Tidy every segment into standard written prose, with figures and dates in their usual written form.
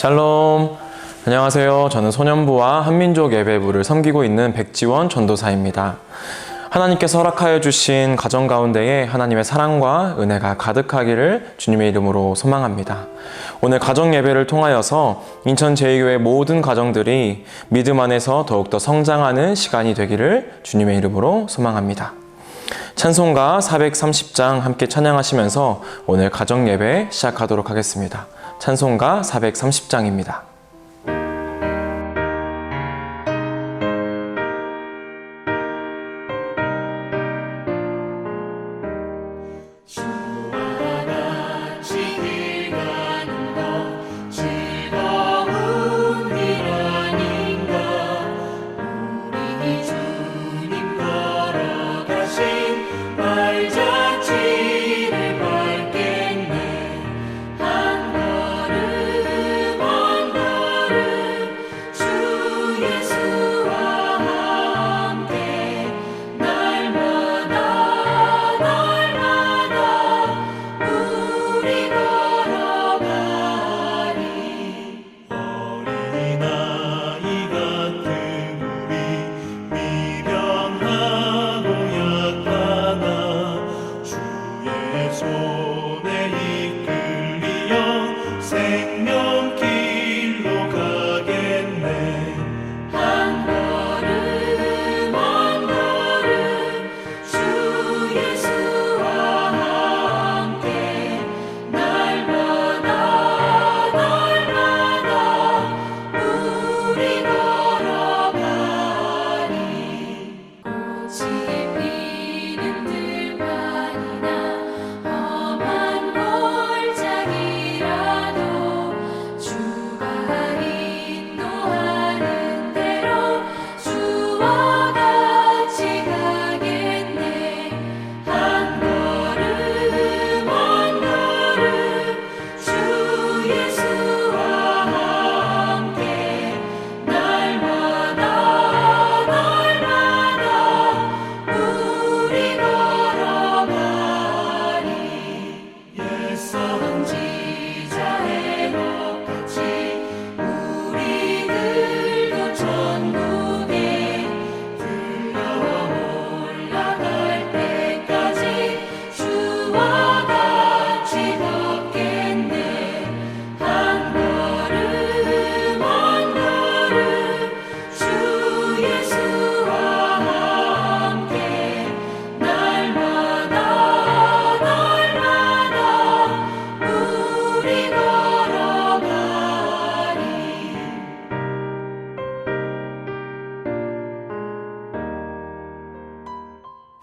샬롬. 안녕하세요. 저는 소년부와 한민족 예배부를 섬기고 있는 백지원 전도사입니다. 하나님께서 허락하여 주신 가정 가운데에 하나님의 사랑과 은혜가 가득하기를 주님의 이름으로 소망합니다. 오늘 가정 예배를 통하여서 인천 제2교회 모든 가정들이 믿음 안에서 더욱더 성장하는 시간이 되기를 주님의 이름으로 소망합니다. 찬송가 430장 함께 찬양하시면서 오늘 가정 예배 시작하도록 하겠습니다. 찬송가 430장입니다.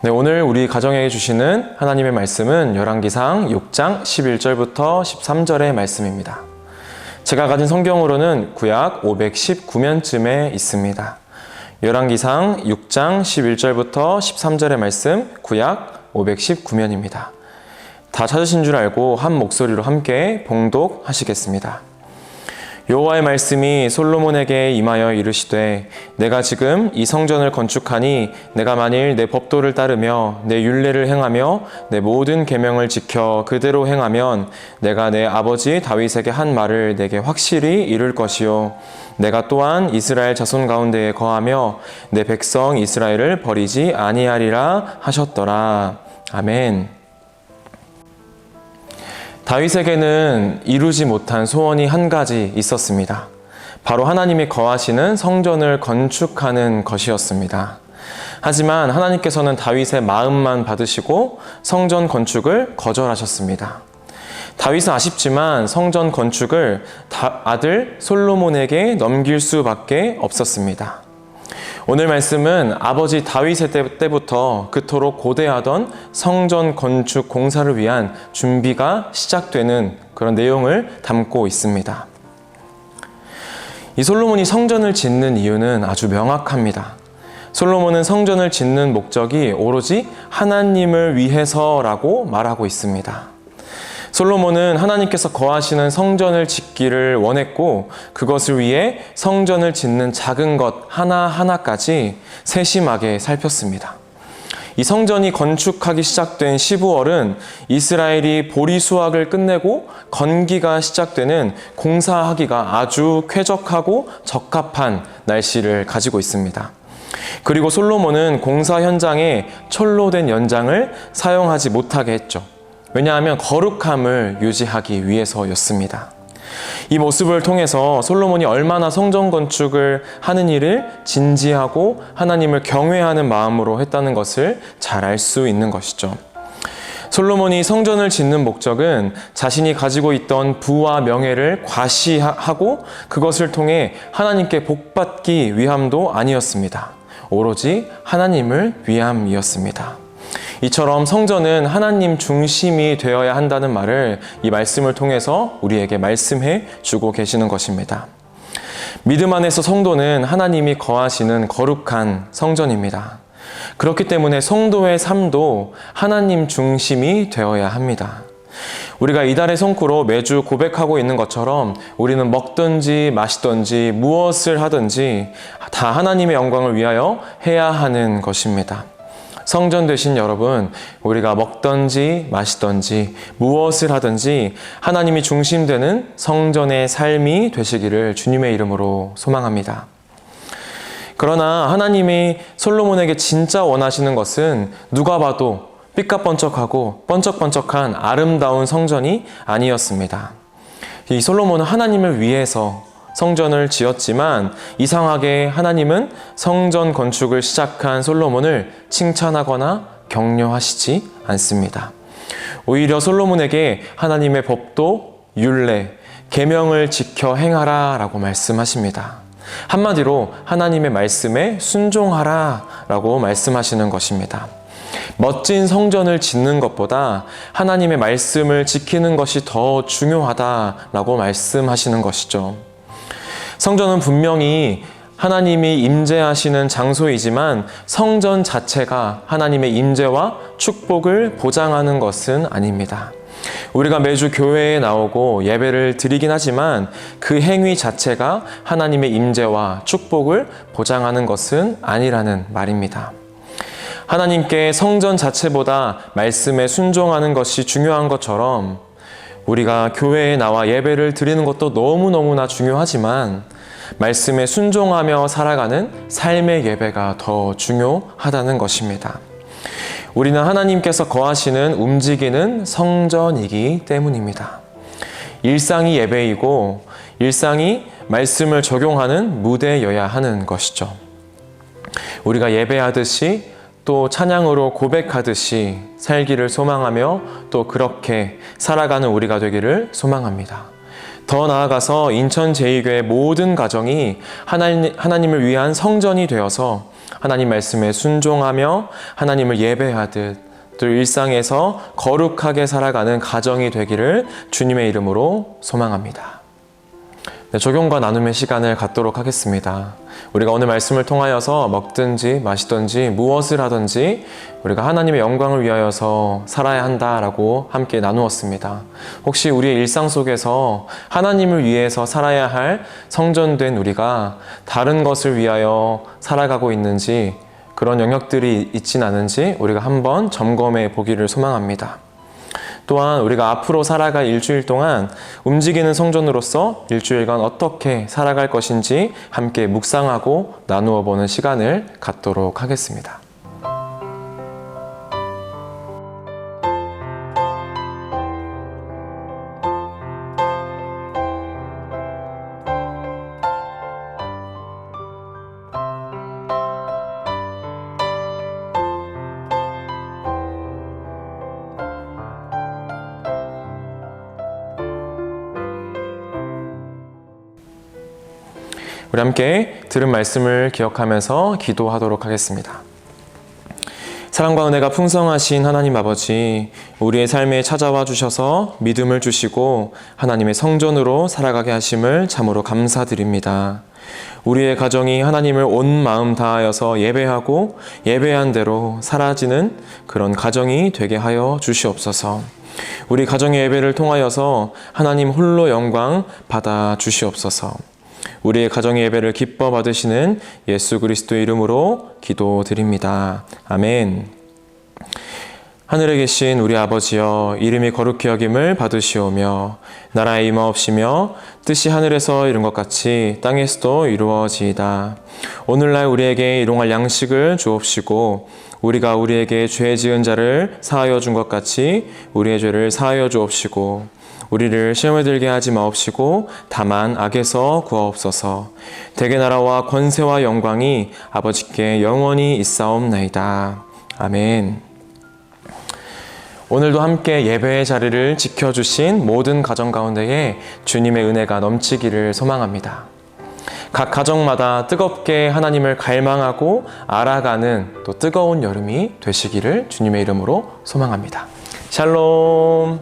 네, 오늘 우리 가정에게 주시는 하나님의 말씀은 열왕기상 6장 11절부터 13절의 말씀입니다. 제가 가진 성경으로는 구약 519면쯤에 있습니다. 열왕기상 6장 11절부터 13절의 말씀, 구약 519면입니다. 다 찾으신 줄 알고 한 목소리로 함께 봉독하시겠습니다. 여호와의 말씀이 솔로몬에게 임하여 이르시되 내가 지금 이 성전을 건축하니 내가 만일 내 법도를 따르며 내 율례를 행하며 내 모든 계명을 지켜 그대로 행하면 내가 내 아버지 다윗에게 한 말을 내게 확실히 이룰 것이요 내가 또한 이스라엘 자손 가운데에 거하며 내 백성 이스라엘을 버리지 아니하리라 하셨더라. 아멘. 다윗에게는 이루지 못한 소원이 한 가지 있었습니다. 바로 하나님이 거하시는 성전을 건축하는 것이었습니다. 하지만 하나님께서는 다윗의 마음만 받으시고 성전 건축을 거절하셨습니다. 다윗은 아쉽지만 성전 건축을 아들 솔로몬에게 넘길 수밖에 없었습니다. 오늘 말씀은 아버지 다윗의 때부터 그토록 고대하던 성전 건축 공사를 위한 준비가 시작되는 그런 내용을 담고 있습니다. 이 솔로몬이 성전을 짓는 이유는 아주 명확합니다. 솔로몬은 성전을 짓는 목적이 오로지 하나님을 위해서라고 말하고 있습니다. 솔로몬은 하나님께서 거하시는 성전을 짓기를 원했고 그것을 위해 성전을 짓는 작은 것 하나하나까지 세심하게 살폈습니다. 이 성전이 건축하기 시작된 15월은 이스라엘이 보리 수확을 끝내고 건기가 시작되는 공사하기가 아주 쾌적하고 적합한 날씨를 가지고 있습니다. 그리고 솔로몬은 공사 현장에 철로 된 연장을 사용하지 못하게 했죠. 왜냐하면 거룩함을 유지하기 위해서였습니다. 이 모습을 통해서 솔로몬이 얼마나 성전 건축을 하는 일을 진지하고 하나님을 경외하는 마음으로 했다는 것을 잘 알 수 있는 것이죠. 솔로몬이 성전을 짓는 목적은 자신이 가지고 있던 부와 명예를 과시하고 그것을 통해 하나님께 복받기 위함도 아니었습니다. 오로지 하나님을 위함이었습니다. 이처럼 성전은 하나님 중심이 되어야 한다는 말을 이 말씀을 통해서 우리에게 말씀해 주고 계시는 것입니다. 믿음 안에서 성도는 하나님이 거하시는 거룩한 성전입니다. 그렇기 때문에 성도의 삶도 하나님 중심이 되어야 합니다. 우리가 이달의 성구로 매주 고백하고 있는 것처럼 우리는 먹든지 마시든지 무엇을 하든지 다 하나님의 영광을 위하여 해야 하는 것입니다. 성전 되신 여러분, 우리가 먹든지 마시든지 무엇을 하든지 하나님이 중심되는 성전의 삶이 되시기를 주님의 이름으로 소망합니다. 그러나 하나님이 솔로몬에게 진짜 원하시는 것은 누가 봐도 삐까번쩍하고 번쩍번쩍한 아름다운 성전이 아니었습니다. 이 솔로몬은 하나님을 위해서 성전을 지었지만 이상하게 하나님은 성전 건축을 시작한 솔로몬을 칭찬하거나 격려하시지 않습니다. 오히려 솔로몬에게 하나님의 법도 율례, 계명을 지켜 행하라 라고 말씀하십니다. 한마디로 하나님의 말씀에 순종하라 라고 말씀하시는 것입니다. 멋진 성전을 짓는 것보다 하나님의 말씀을 지키는 것이 더 중요하다라고 말씀하시는 것이죠. 성전은 분명히 하나님이 임재하시는 장소이지만 성전 자체가 하나님의 임재와 축복을 보장하는 것은 아닙니다. 우리가 매주 교회에 나오고 예배를 드리긴 하지만 그 행위 자체가 하나님의 임재와 축복을 보장하는 것은 아니라는 말입니다. 하나님께 성전 자체보다 말씀에 순종하는 것이 중요한 것처럼 우리가 교회에 나와 예배를 드리는 것도 너무너무나 중요하지만 말씀에 순종하며 살아가는 삶의 예배가 더 중요하다는 것입니다. 우리는 하나님께서 거하시는 움직이는 성전이기 때문입니다. 일상이 예배이고 일상이 말씀을 적용하는 무대여야 하는 것이죠. 우리가 예배하듯이 또 찬양으로 고백하듯이 살기를 소망하며 또 그렇게 살아가는 우리가 되기를 소망합니다. 더 나아가서 인천제일교회 모든 가정이 하나님을 위한 성전이 되어서 하나님 말씀에 순종하며 하나님을 예배하듯 또 일상에서 거룩하게 살아가는 가정이 되기를 주님의 이름으로 소망합니다. 네, 적용과 나눔의 시간을 갖도록 하겠습니다. 우리가 오늘 말씀을 통하여서 먹든지 마시든지 무엇을 하든지 우리가 하나님의 영광을 위하여서 살아야 한다라고 함께 나누었습니다. 혹시 우리의 일상 속에서 하나님을 위해서 살아야 할 성전된 우리가 다른 것을 위하여 살아가고 있는지 그런 영역들이 있진 않은지 우리가 한번 점검해 보기를 소망합니다. 또한 우리가 앞으로 살아갈 일주일 동안 움직이는 성전으로서 일주일간 어떻게 살아갈 것인지 함께 묵상하고 나누어 보는 시간을 갖도록 하겠습니다. 우리 함께 들은 말씀을 기억하면서 기도하도록 하겠습니다. 사랑과 은혜가 풍성하신 하나님 아버지, 우리의 삶에 찾아와 주셔서 믿음을 주시고 하나님의 성전으로 살아가게 하심을 참으로 감사드립니다. 우리의 가정이 하나님을 온 마음 다하여서 예배하고 예배한 대로 사라지는 그런 가정이 되게 하여 주시옵소서. 우리 가정의 예배를 통하여서 하나님 홀로 영광 받아 주시옵소서. 우리의 가정의 예배를 기뻐 받으시는 예수 그리스도의 이름으로 기도드립니다. 아멘. 하늘에 계신 우리 아버지여, 이름이 거룩히 여김을 받으시오며 나라의 임하옵시며 뜻이 하늘에서 이룬 것 같이 땅에서도 이루어지이다. 오늘날 우리에게 일용할 양식을 주옵시고 우리가 우리에게 죄 지은 자를 사하여 준 것 같이 우리의 죄를 사하여 주옵시고 우리를 시험에 들게 하지 마옵시고 다만 악에서 구하옵소서. 대개 나라와 권세와 영광이 아버지께 영원히 있사옵나이다. 아멘. 오늘도 함께 예배의 자리를 지켜주신 모든 가정 가운데에 주님의 은혜가 넘치기를 소망합니다. 각 가정마다 뜨겁게 하나님을 갈망하고 알아가는 또 뜨거운 여름이 되시기를 주님의 이름으로 소망합니다. 샬롬.